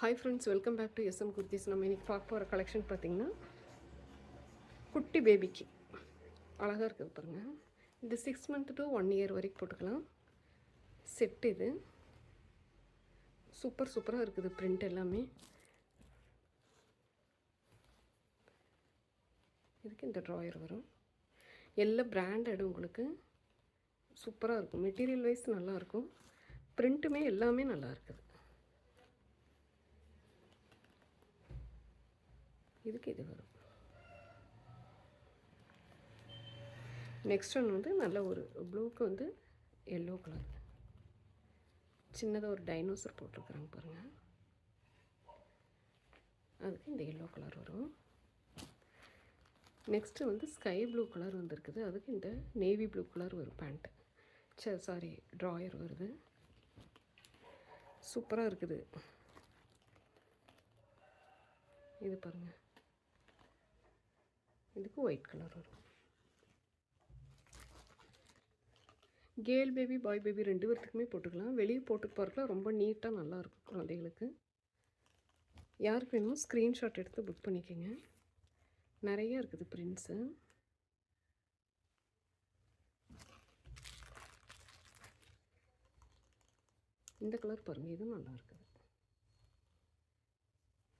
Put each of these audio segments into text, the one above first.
Hi friends, welcome back to SM Kurtis. நம்ம இன்னைக்கு பார்க்க போகிற கலெக்ஷன் பார்த்தீங்கன்னா குட்டி பேபிக்கு அழகாக இருக்குது பாருங்கள். இது 6 month to 1 year வரைக்கும் போட்டுக்கலாம். செட் இது சூப்பராக இருக்குது. பிரிண்ட் எல்லாமே இதுக்கு இந்த ட்ராயர் வரும். எல்லா பிராண்டட் உங்களுக்கு சூப்பராக இருக்கும். மெட்டீரியல் வைஸ் நல்லாயிருக்கும். பிரிண்ட்டுமே எல்லாமே நல்லா இருக்குது. இதுக்கு இது வரும். நெக்ஸ்ட் ஒன்று வந்து நல்ல ஒரு ப்ளூக்கு வந்து எல்லோ கலர் சின்னதாக ஒரு டைனோசர் போட்டிருக்குறாங்க பாருங்கள். அதுக்கு இந்த எல்லோ கலர் வரும். நெக்ஸ்ட்டு வந்து ஸ்கை ப்ளூ கலர் வந்துருக்குது. அதுக்கு இந்த நேவி ப்ளூ கலர் வரும் பேண்ட்டு. ட்ராயர் வருது. சூப்பராக இருக்குது. இது பாருங்கள். இதுக்கு ஒயிட் கலர் வரும். கேர்ள் பேபி பாய் பேபி 2 பேர்த்துக்குமே போட்டுக்கலாம். வெளியே போட்டு போகிறதுலாம் ரொம்ப நீட்டாக நல்லாயிருக்கும் குழந்தைகளுக்கு. யாருக்கு வேணுமோ ஸ்க்ரீன்ஷாட் எடுத்து புக் பண்ணிக்கோங்க. நிறைய இருக்குது பிரிண்ட்ஸு. இந்த கலர் பாருங்கள், இதுவும் நல்லா இருக்குது.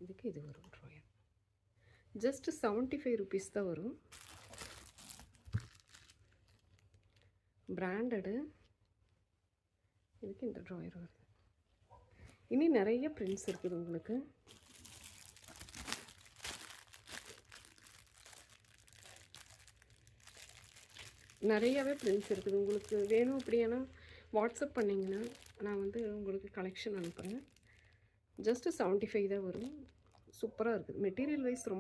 இதுக்கு இது வரும் ட்ராயர். ஜஸ்ட் 75 rupees தான் வரும். பிராண்டடு. இதுக்கு இந்த ட்ராயர் வருது. இனி நிறைய பிரிண்ட்ஸ் இருக்குது உங்களுக்கு. நிறையவே பிரிண்ட்ஸ் இருக்குது. உங்களுக்கு வேணும் அப்படின்னா வாட்ஸ்அப் பண்ணிங்கன்னா நான் வந்து உங்களுக்கு கலெக்ஷன் அனுப்புகிறேன். ஜஸ்ட்டு 75 தான் வரும். சூப்பராக இருக்குது. மெட்டீரியல் வைஸ் ரொம்ப